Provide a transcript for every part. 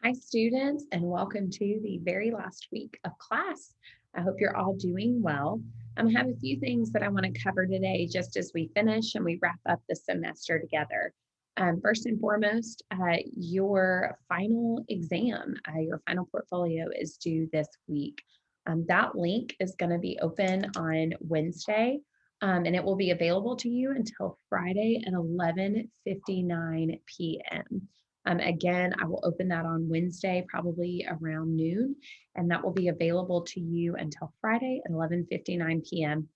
Hi, students, and welcome to the very last week of class. I hope you're all doing well. I have a few things that I want to cover today just as we finish and we wrap up the semester together. First and foremost, your final exam, your final portfolio is due this week. That link is going to be open on Wednesday, and it will be available to you until Friday at 11:59 p.m. Again, I will open that on Wednesday, probably around noon, and that will be available to you until Friday at 11:59 p.m.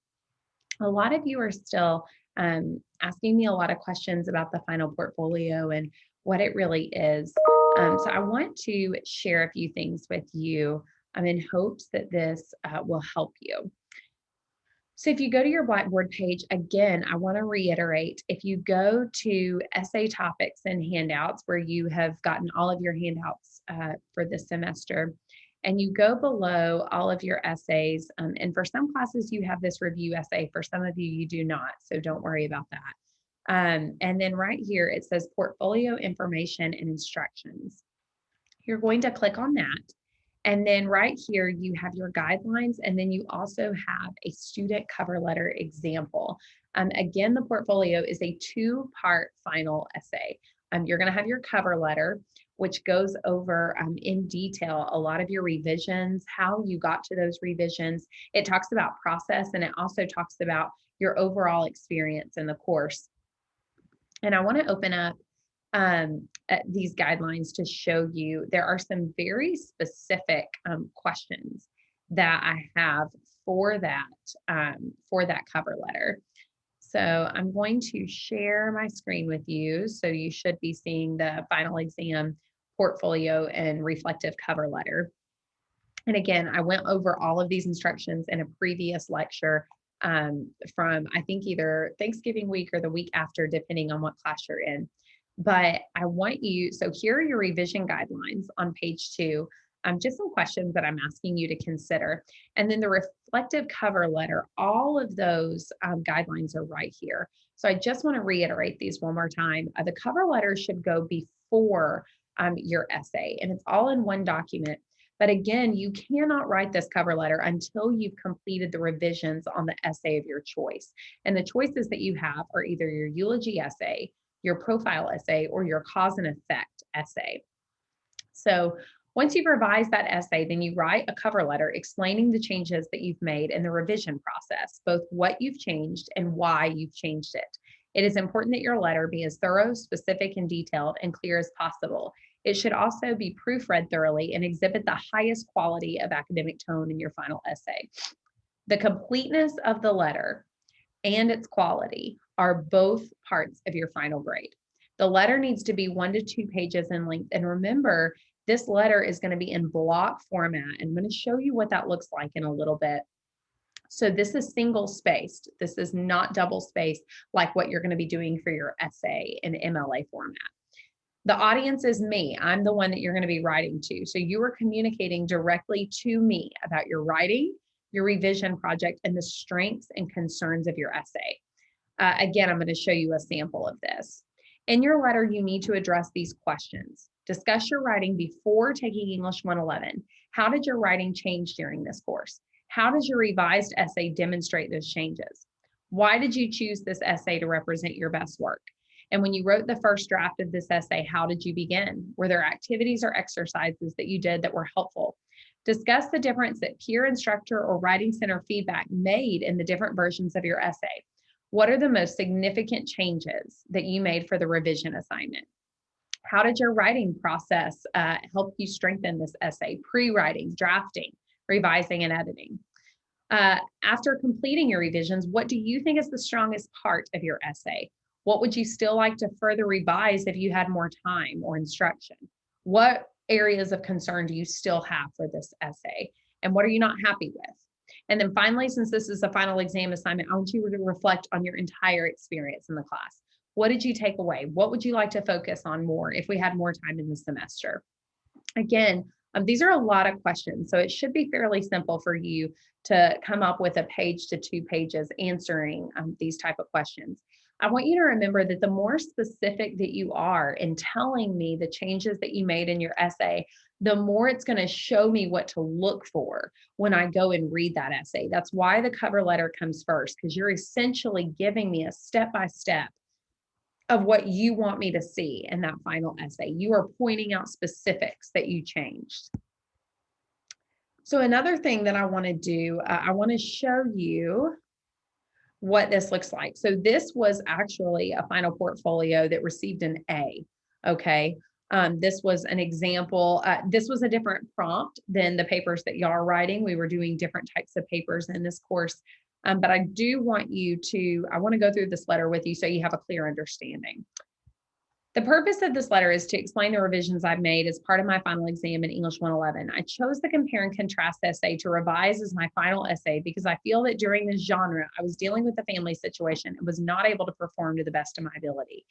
A lot of you are still asking me a lot of questions about the final portfolio and what it really is. So I want to share a few things with you in hopes that this will help you. So if you go to your Blackboard page, again, I want to reiterate, if you go to essay topics and handouts where you have gotten all of your handouts for this semester, and you go below all of your essays, and for some classes you have this review essay, for some of you, you do not, so don't worry about that. And then right here, it says portfolio information and instructions. You're going to click on that. And then right here, you have your guidelines, and then you also have a student cover letter example. Again, the portfolio is a two-part final essay. You're going to have your cover letter, which goes over in detail a lot of your revisions, how you got to those revisions. It talks about process, and it also talks about your overall experience in the course. And I want to open up these guidelines to show you there are some very specific questions that I have for that cover letter. So I'm going to share my screen with you. So you should be seeing the final exam portfolio and reflective cover letter. And again, I went over all of these instructions in a previous lecture from, I think, either Thanksgiving week or the week after, depending on what class you're in. But I want you, so here are your revision guidelines on page 2. Just some questions that I'm asking you to consider. And then the reflective cover letter, all of those guidelines are right here. So I just want to reiterate these one more time. The cover letter should go before your essay, and it's all in one document. But again, you cannot write this cover letter until you've completed the revisions on the essay of your choice. And the choices that you have are either your eulogy essay, your profile essay, or your cause and effect essay. So once you've revised that essay, then you write a cover letter explaining the changes that you've made in the revision process, both what you've changed and why you've changed it. It is important that your letter be as thorough, specific, and detailed and clear as possible. It should also be proofread thoroughly and exhibit the highest quality of academic tone in your final essay. The completeness of the letter and its quality are both parts of your final grade. The letter needs to be 1 to 2 pages in length. And remember, this letter is going to be in block format. And I'm going to show you what that looks like in a little bit. So this is single spaced. This is not double spaced like what you're going to be doing for your essay in MLA format. The audience is me. I'm the one that you're going to be writing to. So you are communicating directly to me about your writing, your revision project, and the strengths and concerns of your essay. Again, I'm going to show you a sample of this. In your letter, you need to address these questions. Discuss your writing before taking English 111. How did your writing change during this course? How does your revised essay demonstrate those changes? Why did you choose this essay to represent your best work? And when you wrote the first draft of this essay, how did you begin? Were there activities or exercises that you did that were helpful? Discuss the difference that peer instructor or writing center feedback made in the different versions of your essay. What are the most significant changes that you made for the revision assignment? How did your writing process help you strengthen this essay? Pre-writing, drafting, revising, and editing. After completing your revisions, what do you think is the strongest part of your essay? What would you still like to further revise if you had more time or instruction? What areas of concern do you still have for this essay? And what are you not happy with? And then finally, since this is a final exam assignment, I want you to reflect on your entire experience in the class. What did you take away? What would you like to focus on more if we had more time in the semester? Again, these are a lot of questions, so it should be fairly simple for you to come up with a page to 2 pages answering these type of questions. I want you to remember that the more specific that you are in telling me the changes that you made in your essay, the more it's going to show me what to look for when I go and read that essay. That's why the cover letter comes first, because you're essentially giving me a step-by-step of what you want me to see in that final essay. You are pointing out specifics that you changed. So another thing that I want to do, I want to show you what this looks like. So this was actually a final portfolio that received an A. Okay. This was an example. This was a different prompt than the papers that y'all are writing. We were doing different types of papers in this course. But I do want you to, I want to go through this letter with you so you have a clear understanding. The purpose of this letter is to explain the revisions I've made as part of my final exam in English 111. I chose the compare and contrast essay to revise as my final essay because I feel that during this genre, I was dealing with a family situation and was not able to perform to the best of my ability.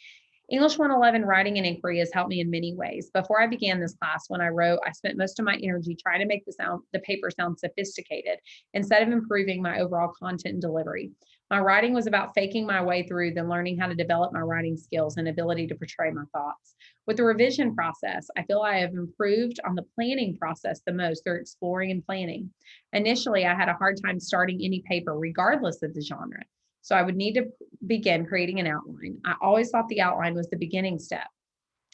English 111 writing and inquiry has helped me in many ways. Before I began this class, when I wrote, I spent most of my energy trying to make the paper sound sophisticated instead of improving my overall content and delivery. My writing was about faking my way through than learning how to develop my writing skills and ability to portray my thoughts. With the revision process, I feel I have improved on the planning process the most through exploring and planning. Initially, I had a hard time starting any paper regardless of the genre. So I would need to begin creating an outline. I always thought the outline was the beginning step.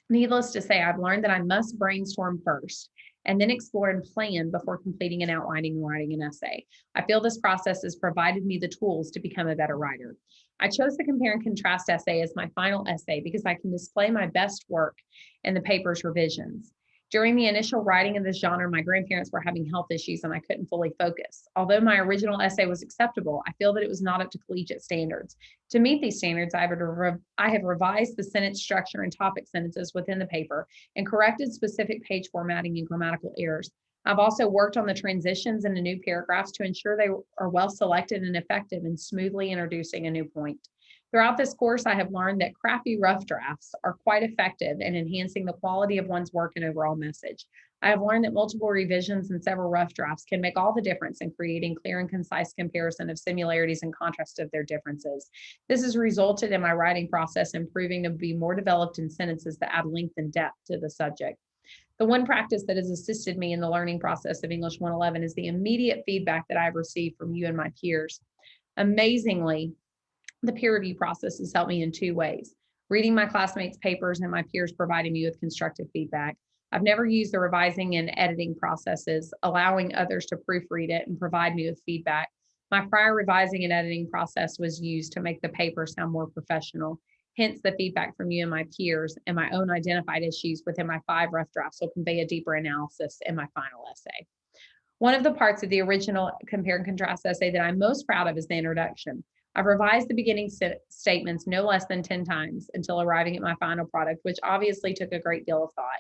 Needless to say, I've learned that I must brainstorm first and then explore and plan before completing and outlining and writing an essay. I feel this process has provided me the tools to become a better writer. I chose the compare and contrast essay as my final essay because I can display my best work in the paper's revisions. During the initial writing of this genre, my grandparents were having health issues and I couldn't fully focus. Although my original essay was acceptable, I feel that it was not up to collegiate standards. To meet these standards, I have revised the sentence structure and topic sentences within the paper and corrected specific page formatting and grammatical errors. I've also worked on the transitions into new paragraphs to ensure they are well selected and effective in smoothly introducing a new point. Throughout this course, I have learned that crappy rough drafts are quite effective in enhancing the quality of one's work and overall message. I have learned that multiple revisions and several rough drafts can make all the difference in creating clear and concise comparison of similarities and contrast of their differences. This has resulted in my writing process improving to be more developed in sentences that add length and depth to the subject. The one practice that has assisted me in the learning process of English 111 is the immediate feedback that I've received from you and my peers. Amazingly, the peer review process has helped me in two ways: reading my classmates' papers and my peers providing me with constructive feedback. I've never used the revising and editing processes, allowing others to proofread it and provide me with feedback. My prior revising and editing process was used to make the paper sound more professional. Hence, the feedback from you and my peers and my own identified issues within my 5 rough drafts will convey a deeper analysis in my final essay. One of the parts of the original compare and contrast essay that I'm most proud of is the introduction. I've revised the beginning statements no less than 10 times until arriving at my final product, which obviously took a great deal of thought.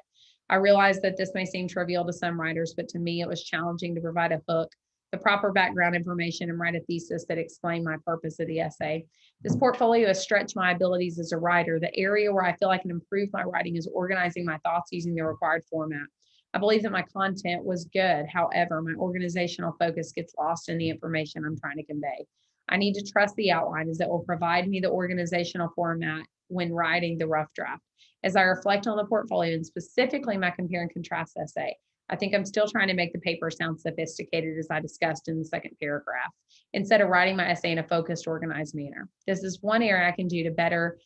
I realize that this may seem trivial to some writers, but to me it was challenging to provide a hook, the proper background information, and write a thesis that explained my purpose of the essay. This portfolio has stretched my abilities as a writer. The area where I feel I can improve my writing is organizing my thoughts using the required format. I believe that my content was good. However, my organizational focus gets lost in the information I'm trying to convey. I need to trust the outline as it will provide me the organizational format when writing the rough draft. As I reflect on the portfolio and specifically my compare and contrast essay, I think I'm still trying to make the paper sound sophisticated as I discussed in the second paragraph, instead of writing my essay in a focused, organized manner. This is one area I can do better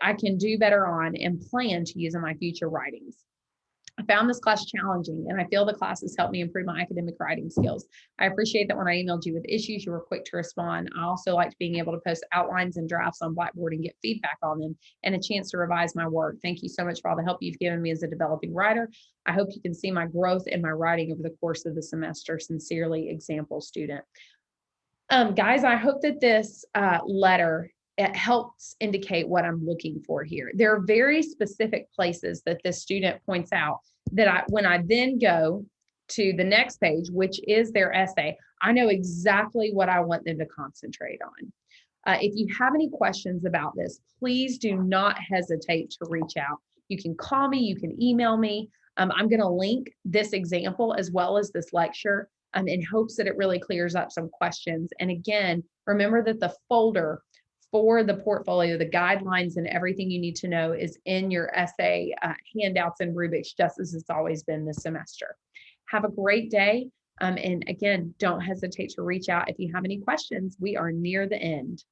on and plan to use in my future writings. I found this class challenging, and I feel the class has helped me improve my academic writing skills. I appreciate that when I emailed you with issues, you were quick to respond. I also liked being able to post outlines and drafts on Blackboard and get feedback on them and a chance to revise my work. Thank you so much for all the help you've given me as a developing writer. I hope you can see my growth in my writing over the course of the semester. Sincerely, example student. Guys, I hope that this letter, it helps indicate what I'm looking for here. There are very specific places that this student points out that when I then go to the next page, which is their essay, I know exactly what I want them to concentrate on. If you have any questions about this, please do not hesitate to reach out. You can call me, you can email me. I'm going to link this example as well as this lecture in hopes that it really clears up some questions. And again, remember that the folder for the portfolio, the guidelines and everything you need to know is in your essay handouts and rubrics, just as it's always been this semester. Have a great day. And again, don't hesitate to reach out if you have any questions. We are near the end.